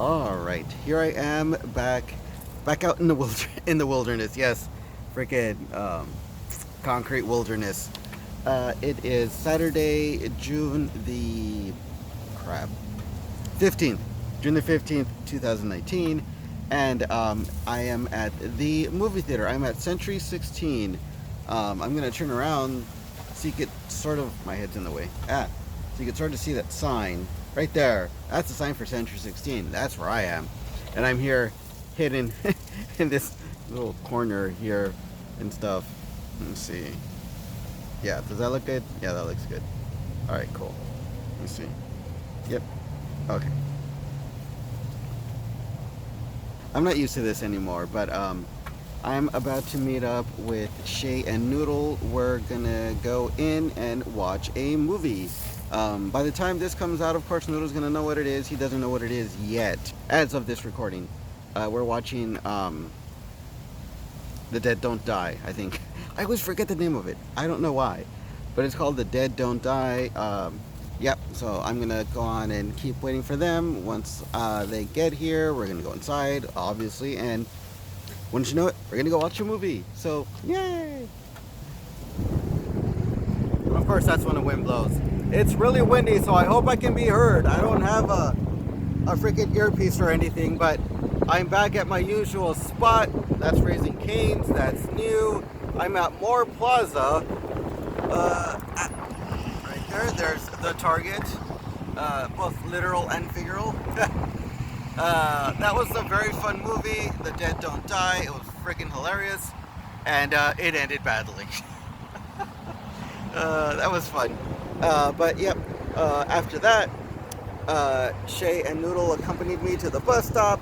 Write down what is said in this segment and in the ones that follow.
All right, here I am back out in the wilderness. Yes, freaking concrete wilderness. It is Saturday, June the crap 15th, June the 15th, 2019, and I am at the movie theater. I'm at Century 16. I'm gonna turn around so you could sort of my head's in the way. So you can sort of see that sign right there. That's the sign for Century 16. That's where I am. And I'm here hidden in this little corner here and stuff. Let's see. Yeah, does that look good? Yeah, that looks good. Alright, cool. Let me see. Yep. Okay. I'm not used to this anymore, but I'm about to meet up with Shay and Noodle. We're gonna go in and watch a movie. By the time this comes out, of course, Noodle's gonna know what it is. He doesn't know what it is yet, as of this recording. We're watching The Dead Don't Die, I think. I always forget the name of it. I don't know why. But it's called The Dead Don't Die. Yep, so I'm gonna go on and keep waiting for them. Once they get here, we're gonna go inside, obviously, and wouldn't you know it, we're gonna go watch a movie. So, yay! Of course, that's when the wind blows. It's really windy, so I hope I can be heard. I don't have a freaking earpiece or anything, but I'm back at my usual spot. That's Raising Cane's. That's new. I'm at Moore Plaza. Right there, there's the Target, both literal and figural. That was a very fun movie. The Dead Don't Die. It was freaking hilarious, and it ended badly. That was fun. But yep, after that, Shay and Noodle accompanied me to the bus stop,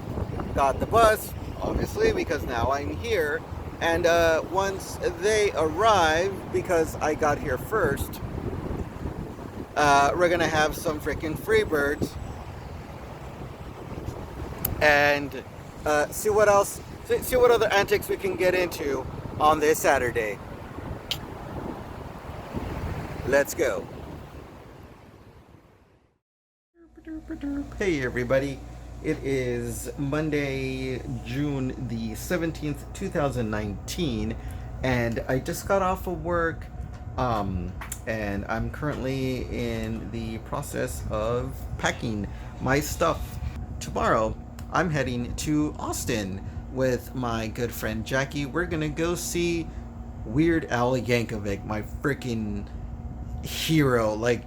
got the bus, obviously, because now I'm here. And once they arrive, because I got here first, we're gonna have some freaking free birds and see what else, see what other antics we can get into on this Saturday. Let's go. Hey everybody, it is Monday, June the 17th, 2019, and I just got off of work, and I'm currently in the process of packing my stuff. Tomorrow, I'm heading to Austin with my good friend Jackie. We're gonna go see Weird Al Yankovic, my freaking hero. Like,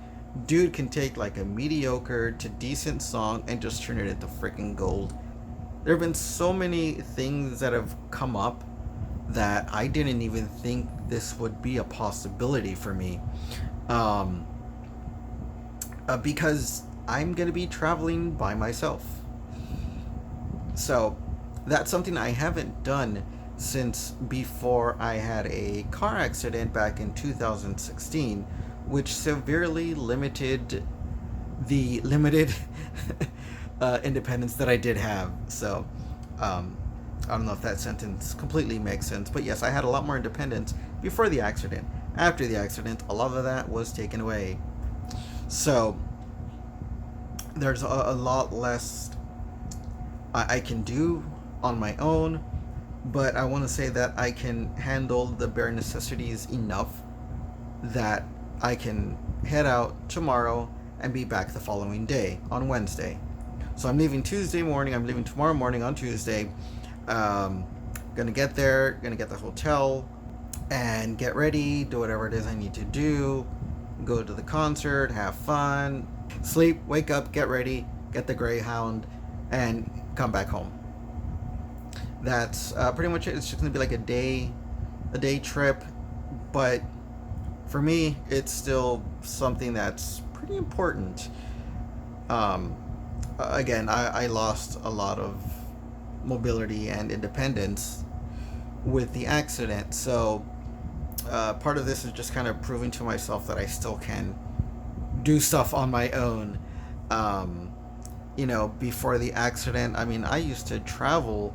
dude can take like a mediocre to decent song and just turn it into freaking gold. There have been so many things that have come up that I didn't even think this would be a possibility for me, because I'm gonna be traveling by myself. So that's something I haven't done since before I had a car accident back in 2016, which severely limited the independence that I did have. So I don't know if that sentence completely makes sense, but yes, I had a lot more independence before the accident. After the accident, a lot of that was taken away. So there's a lot less I can do on my own, but I want to say that I can handle the bare necessities enough that I can head out tomorrow and be back the following day on Wednesday. So I'm leaving Tuesday morning. I'm leaving tomorrow morning on Tuesday. Gonna get there, gonna get the hotel and get ready, do whatever it is I need to do, go to the concert, have fun, sleep, wake up, get ready, get the Greyhound, and come back home. That's pretty much it. It's just gonna be like a day trip, but for me, it's still something that's pretty important. Again, I lost a lot of mobility and independence with the accident, so part of this is just kind of proving to myself that I still can do stuff on my own. Before the accident, I mean, I used to travel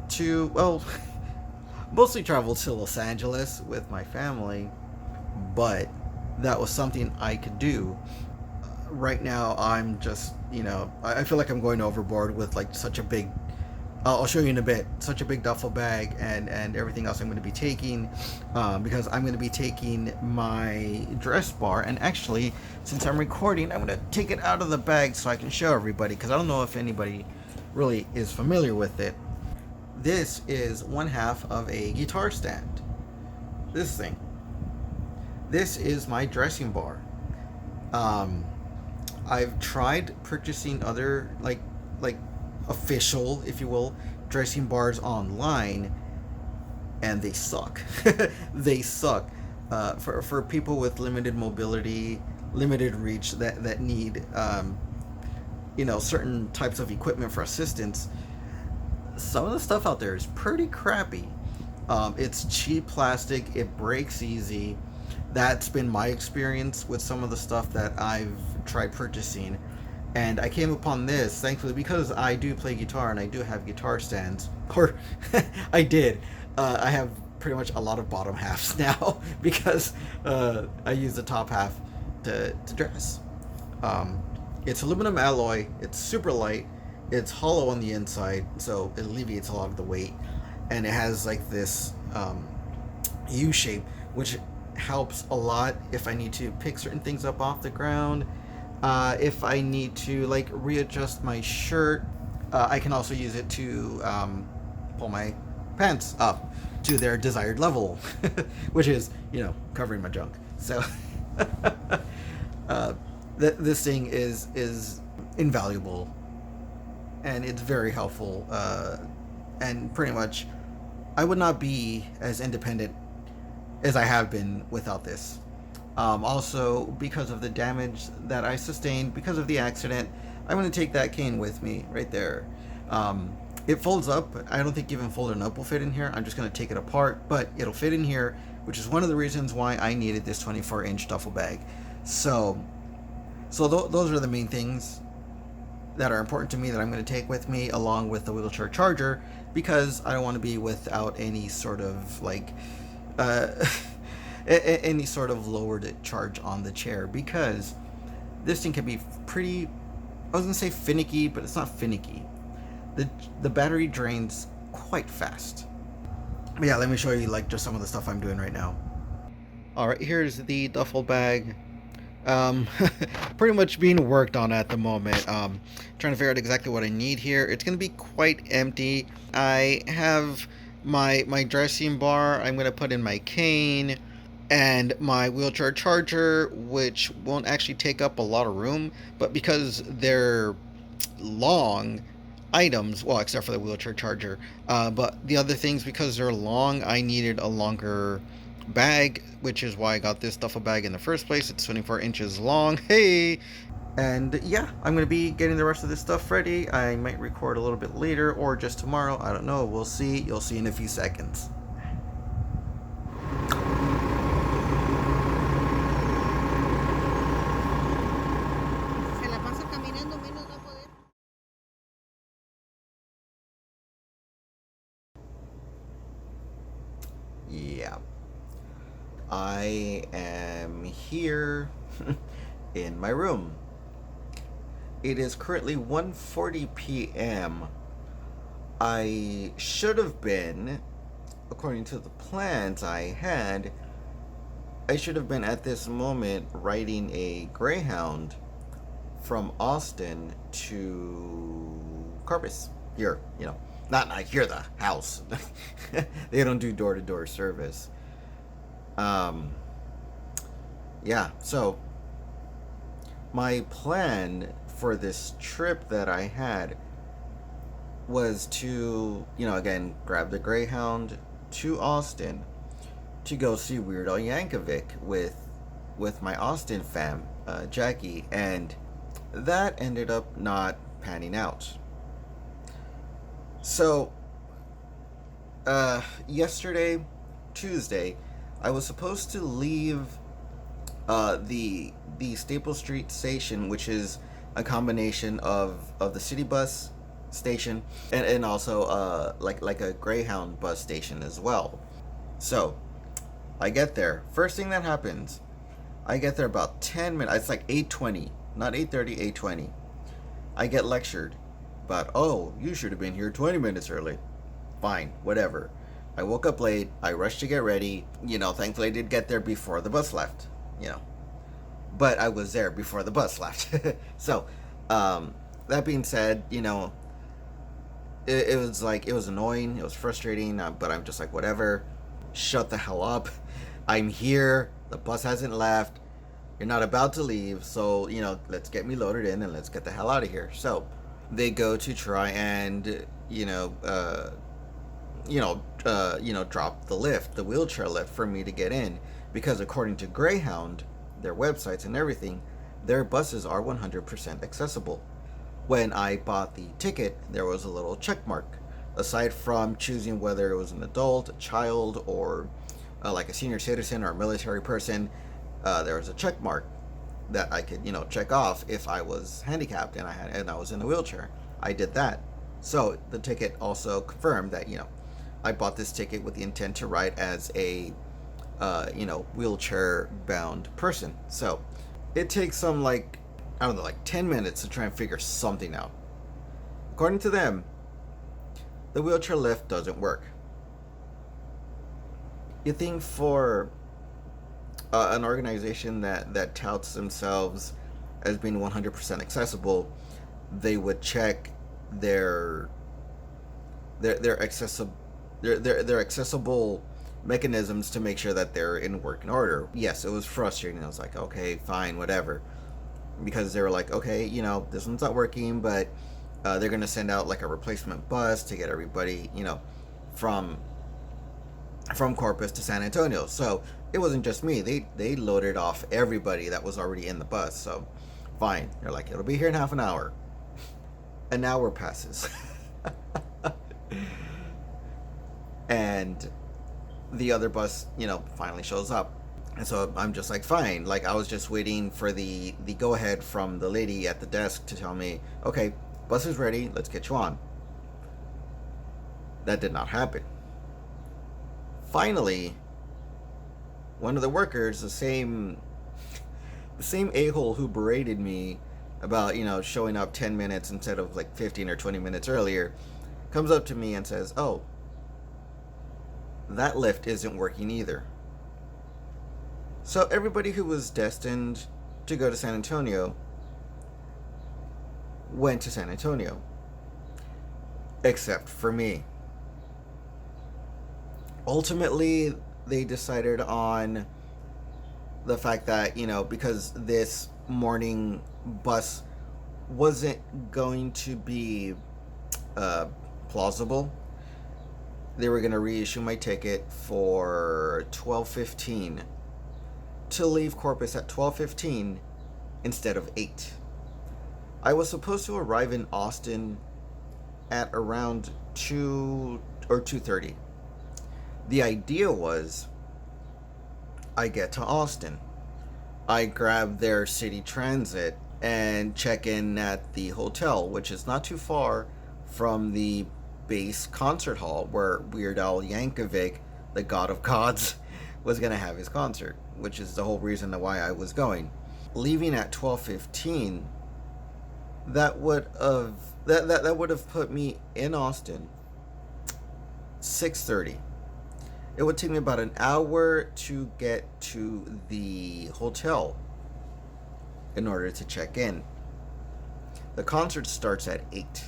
to, well, mostly travel to Los Angeles with my family, but that was something I could do. right now I'm just, I feel like I'm going overboard with like such a big. I'll show you in a bit. Such a big duffel bag and everything else I'm going to be taking, because I'm going to be taking my dress bar. And actually, since I'm recording, I'm going to take it out of the bag so I can show everybody, because I don't know if anybody really is familiar with it. This is one half of a guitar stand. This thing. This is my dressing bar. Um, I've tried purchasing other like official, if you will, dressing bars online, and they suck. They suck. For people with limited mobility, limited reach, that need certain types of equipment for assistance. Some of the stuff out there is pretty crappy. It's cheap plastic. It breaks easy. That's been my experience with some of the stuff that I've tried purchasing. And I came upon this, thankfully, because I do play guitar and I do have guitar stands. Or I did. I have pretty much a lot of bottom halves now because I use the top half to dress. It's aluminum alloy. It's super light. It's hollow on the inside, so it alleviates a lot of the weight. And it has like this U shape, which helps a lot if I need to pick certain things up off the ground. If I need to like readjust my shirt, I can also use it to pull my pants up to their desired level, which is, covering my junk. So this thing is invaluable, and it's very helpful. And pretty much, I would not be as independent as I have been without this. Also, because of the damage that I sustained because of the accident, I'm going to take that cane with me right there. It folds up. I don't think even folding up will fit in here. I'm just going to take it apart, but it'll fit in here, which is one of the reasons why I needed this 24-inch duffel bag. So those are the main things that are important to me that I'm going to take with me, along with the wheelchair charger, because I don't want to be without any sort of any sort of lowered charge on the chair, because this thing can be pretty, I was going to say finicky, but it's not finicky. The battery drains quite fast. But yeah, let me show you like just some of the stuff I'm doing right now. Alright, here's the duffel bag. Pretty much being worked on at the moment. Trying to figure out exactly what I need here. It's going to be quite empty. I have my dressing bar. I'm going to put in my cane and my wheelchair charger, which won't actually take up a lot of room, but because they're long items, well, except for the wheelchair charger, but the other things, because they're long, I needed a longer bag, which is why I got this duffel bag in the first place. It's 24 inches long. Hey! And yeah, I'm going to be getting the rest of this stuff ready. I might record a little bit later or just tomorrow. I don't know. We'll see. You'll see in a few seconds. Yeah. I am here in my room. It is currently 1:40 p.m. I should have been, according to the plans I had, I should have been at this moment riding a Greyhound from Austin to Corpus. Here, not here, the house. They don't do door-to-door service. Yeah, so my plan for this trip that I had was to, again, grab the Greyhound to Austin to go see Weird Al Yankovic with my Austin fam, Jackie, and that ended up not panning out. So, yesterday, Tuesday, I was supposed to leave the Staple Street station, which is a combination of the city bus station and also like a Greyhound bus station as well. So I get there. First thing that happens, I get there about 10 minutes. It's like 8:20 not 8:30, 8:20. I get lectured. But, oh, you should have been here 20 minutes early. Fine, whatever. I woke up late. I rushed to get ready. Thankfully I did get there before the bus left. But I was there before the bus left. So, that being said, it was like, it was annoying. It was frustrating. But I'm just like, whatever. Shut the hell up. I'm here. The bus hasn't left. You're not about to leave. So, let's get me loaded in and let's get the hell out of here. So, they go to try and drop the wheelchair lift for me to get in, because according to Greyhound, their websites and everything, their buses are 100% accessible. When I bought the ticket, there was a little check mark. Aside from choosing whether it was an adult, a child, or like a senior citizen or a military person, there was a check mark that I could, check off if I was handicapped and I was in a wheelchair. I did that. So the ticket also confirmed that, I bought this ticket with the intent to ride as a, wheelchair bound person. So it takes some, 10 minutes to try and figure something out. According to them, the wheelchair lift doesn't work. You think for an organization that touts themselves as being 100% accessible, they would check their accessible mechanisms to make sure that they're in working order. Yes, it was frustrating. I was like, okay, fine, whatever, because they were like, okay, this one's not working, but they're gonna send out like a replacement bus to get everybody, from Corpus to San Antonio. So it wasn't just me. They loaded off everybody that was already in the bus. So fine. They're like, it'll be here in half an hour. An hour passes. And the other bus, finally shows up. And so I'm just like, fine. Like, I was just waiting for the go ahead from the lady at the desk to tell me, okay, bus is ready, let's get you on. That did not happen. Finally, one of the workers, the same a-hole who berated me about, showing up 10 minutes instead of like 15 or 20 minutes earlier, comes up to me and says, oh, that lift isn't working either. So everybody who was destined to go to San Antonio went to San Antonio, except for me. Ultimately, they decided on the fact that, because this morning bus wasn't going to be plausible, they were going to reissue my ticket for 12:15 to leave Corpus at 12:15 instead of 8. I was supposed to arrive in Austin at around 2 or 2:30. The idea was, I get to Austin, I grab their city transit and check in at the hotel, which is not too far from the base concert hall where Weird Al Yankovic, the god of gods, was going to have his concert, which is the whole reason why I was going. Leaving at 12:15, that would have put me in Austin 6:30. It would take me about an hour to get to the hotel in order to check in. The concert starts at 8.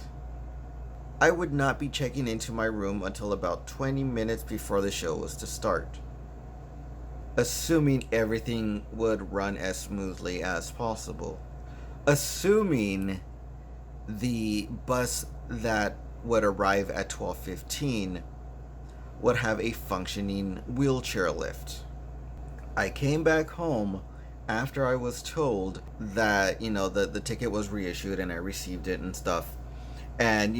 I would not be checking into my room until about 20 minutes before the show was to start, assuming everything would run as smoothly as possible. Assuming the bus that would arrive at 12:15 would have a functioning wheelchair lift. I came back home after I was told that, the ticket was reissued and I received it and stuff. And,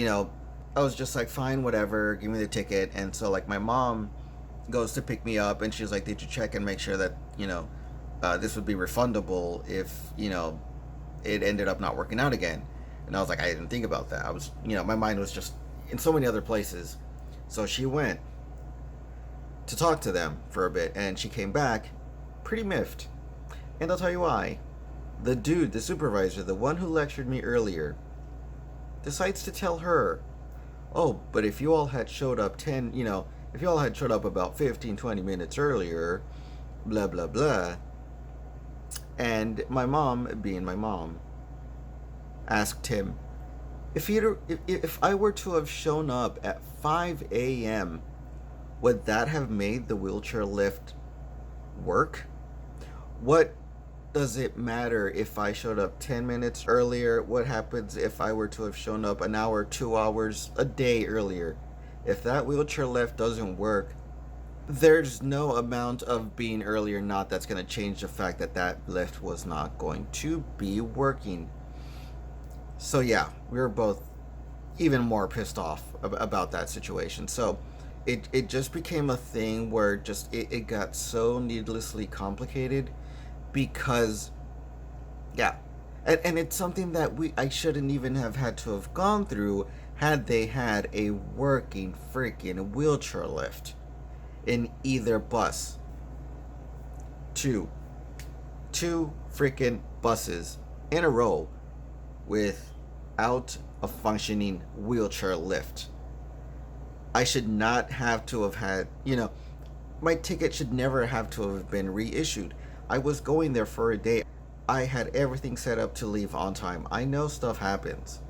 I was just like, fine, whatever, give me the ticket. And so, like, my mom goes to pick me up and she's like, did you check and make sure that, this would be refundable if, it ended up not working out again? And I was like, I didn't think about that. I was, my mind was just in so many other places. So she went to talk to them for a bit, and she came back pretty miffed. And I'll tell you why. The dude, the supervisor, the one who lectured me earlier, decides to tell her, oh, but if you all had showed up if you all had showed up about 15, 20 minutes earlier, blah, blah, blah. And my mom, being my mom, asked him, if I were to have shown up at 5 a.m., would that have made the wheelchair lift work? What does it matter if I showed up 10 minutes earlier? What happens if I were to have shown up an hour, 2 hours, a day earlier? If that wheelchair lift doesn't work, there's no amount of being early or not that's going to change the fact that that lift was not going to be working. So yeah, we were both even more pissed off about that situation. So it just became a thing where it got so needlessly complicated because yeah, and it's something that I shouldn't even have had to have gone through had they had a working freaking wheelchair lift in either bus. Two freaking buses in a row without a functioning wheelchair lift. I should not have to have had, my ticket should never have to have been reissued. I was going there for a day. I had everything set up to leave on time. I know stuff happens.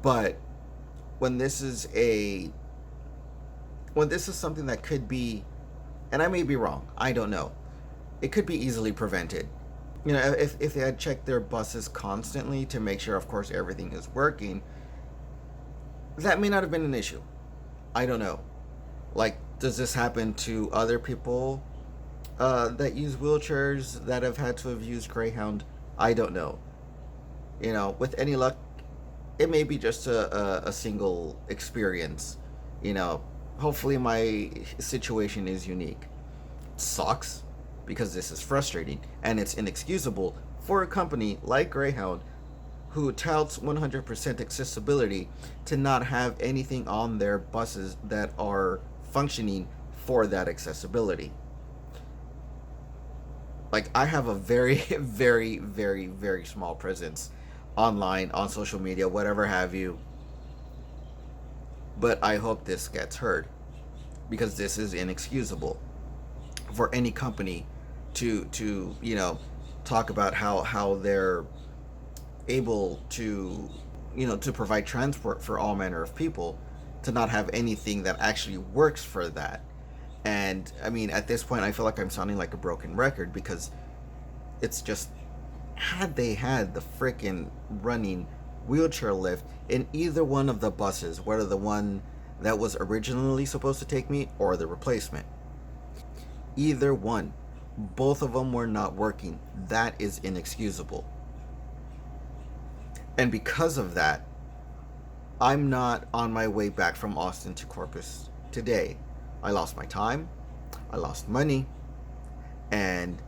But when this is something that could be, and I may be wrong, I don't know, it could be easily prevented. If they had checked their buses constantly to make sure, of course, everything is working, that may not have been an issue. I don't know. Like, does this happen to other people that use wheelchairs that have had to have used Greyhound? I don't know. With any luck, it may be just a single experience. Hopefully my situation is unique. It sucks because this is frustrating and it's inexcusable for a company like Greyhound who touts 100% accessibility to not have anything on their buses that are functioning for that accessibility. Like, I have a very, very, very, very small presence online, on social media, whatever have you. But I hope this gets heard because this is inexcusable for any company to talk about how they're able to to provide transport for all manner of people, to not have anything that actually works for that. And I mean, at this point I feel like I'm sounding like a broken record because it's just, had they had the frickin' running wheelchair lift in either one of the buses, whether the one that was originally supposed to take me or the replacement, either one, both of them were not working. That is inexcusable. And because of that, I'm not on my way back from Austin to Corpus today. I lost my time, I lost money, and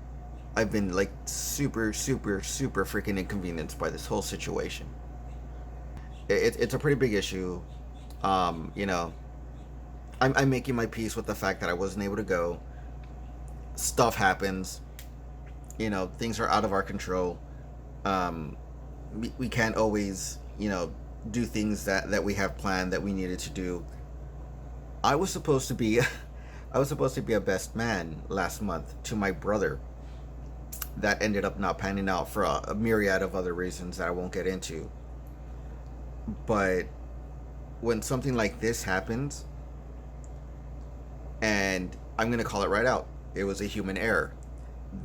I've been like super, super, super freaking inconvenienced by this whole situation. It's a pretty big issue. I'm making my peace with the fact that I wasn't able to go. Stuff happens. Things are out of our control. We can't always, do things that we have planned that we needed to do. I was supposed to be a best man last month to my brother. That ended up not panning out for a myriad of other reasons that I won't get into. But when something like this happens, and I'm going to call it right out, it was a human error.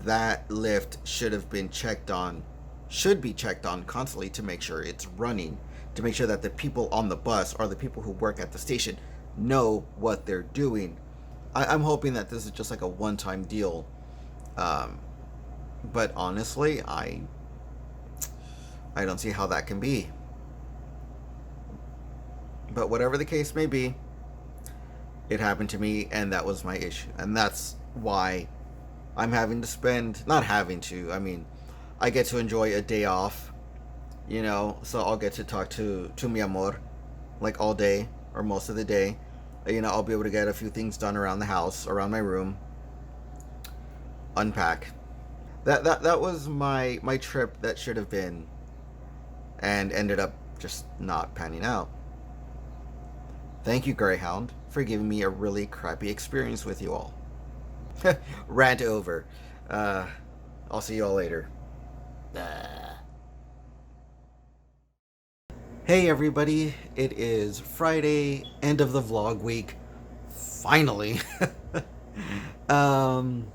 That lift should be checked on constantly to make sure it's running, to make sure that the people on the bus or the people who work at the station know what they're doing. I'm hoping that this is just like a one-time deal. But honestly, I don't see how that can be. But whatever the case may be, it happened to me, and that was my issue. And that's why I'm having to spend, not having to, I mean, I get to enjoy a day off, so I'll get to talk to mi amor, like all day, or most of the day. I'll be able to get a few things done around the house, around my room, unpack. That was my trip that should have been, and ended up just not panning out. Thank you, Greyhound, for giving me a really crappy experience with you all. Rant over. Uh, I'll see you all later. Hey everybody, it is Friday, end of the vlog week. Finally. um,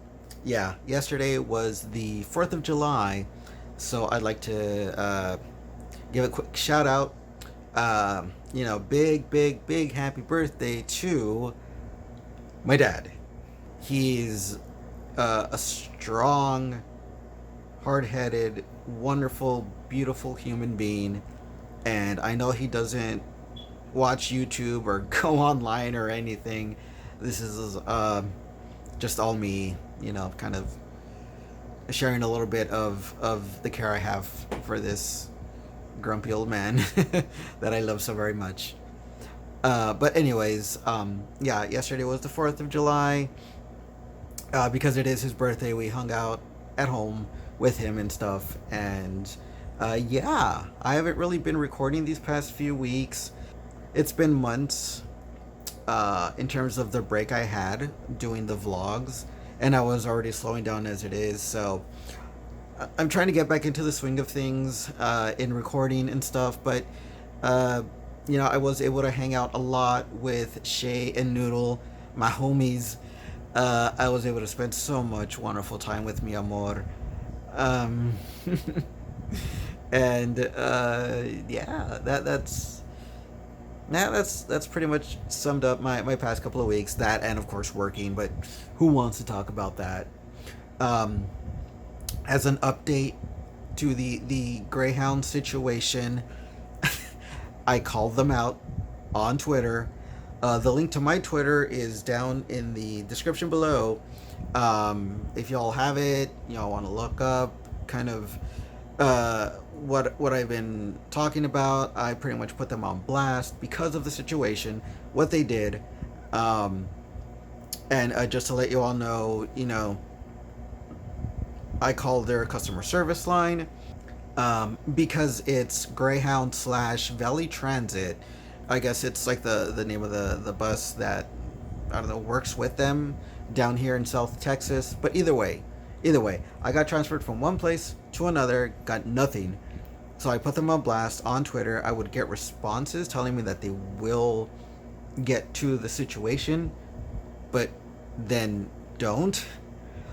yeah, yesterday was the 4th of July, so I'd like to give a quick shout out. Big happy birthday to my dad. He's a strong, hard-headed, wonderful, beautiful human being, and I know he doesn't watch YouTube or go online or anything. This is just all me, kind of sharing a little bit of the care I have for this grumpy old man that I love so very much. But anyways, yeah, yesterday was the 4th of July. Because it is his birthday, we hung out at home with him and stuff. And yeah, I haven't really been recording these past few weeks. It's been months in terms of the break I had doing the vlogs. And I was already slowing down as it is. So I'm trying to get back into the swing of things in recording and stuff. But, I was able to hang out a lot with Shay and Noodle, my homies. I was able to spend so much wonderful time with mi amor. Um, and yeah, that's pretty much summed up my past couple of weeks. That and of course working, but who wants to talk about that? Um, as an update to the Greyhound situation, I called them out on Twitter. The link to my Twitter is down in the description below. If y'all have it, y'all want to look up kind of what I've been talking about. I pretty much put them on blast because of the situation, what they did, and just to let you all know, I called their customer service line because it's Greyhound / Valley Transit. I guess it's like the name of the bus that, I don't know, works with them down here in South Texas. But either way, I got transferred from one place to another, got nothing. So I put them on blast on Twitter. I would get responses telling me that they will get to the situation, but then don't.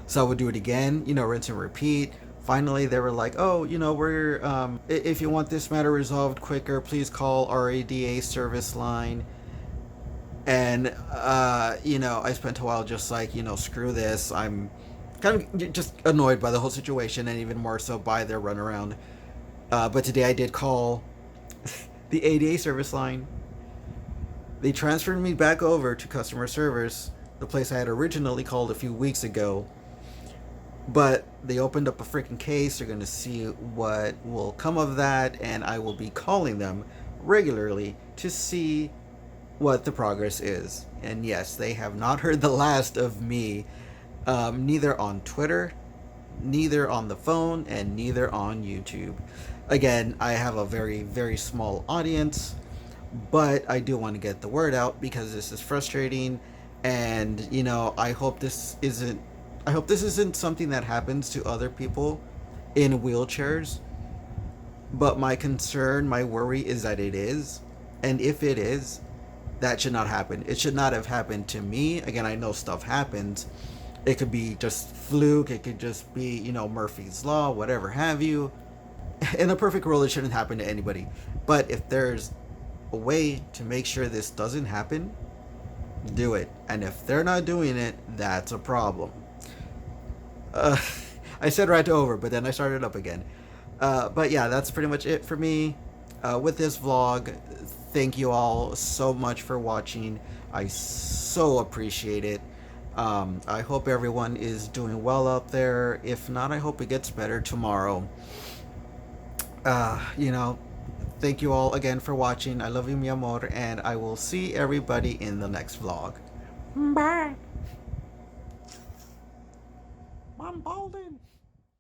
So I would do it again, rinse and repeat. Finally, they were like, oh, we're, if you want this matter resolved quicker, please call our ADA service line. And, I spent a while just like, screw this. I'm kind of just annoyed by the whole situation, and even more so by their runaround. But today I did call the ADA service line. They transferred me back over to customer service, the place I had originally called a few weeks ago. But they opened up a freaking case. They're going to see what will come of that, and I will be calling them regularly to see what the progress is. And yes, they have not heard the last of me, neither on Twitter, neither on the phone, and neither on YouTube. Again, I have a very, very small audience, but I do want to get the word out because this is frustrating, and, I hope this isn't something that happens to other people in wheelchairs. But my concern, my worry is that it is. And if it is, that should not happen. It should not have happened to me. Again, I know stuff happens. It could be just fluke. It could just be, Murphy's Law, whatever have you. In a perfect world, it shouldn't happen to anybody. But if there's a way to make sure this doesn't happen, do it. And if they're not doing it, that's a problem. I said right over, but then I started up again. But yeah, that's pretty much it for me with this vlog. Thank you all so much for watching. I so appreciate it. I hope everyone is doing well out there. If not, I hope it gets better tomorrow. Thank you all again for watching. I love you, mi amor, and I will see everybody in the next vlog. Bye. I'm balding.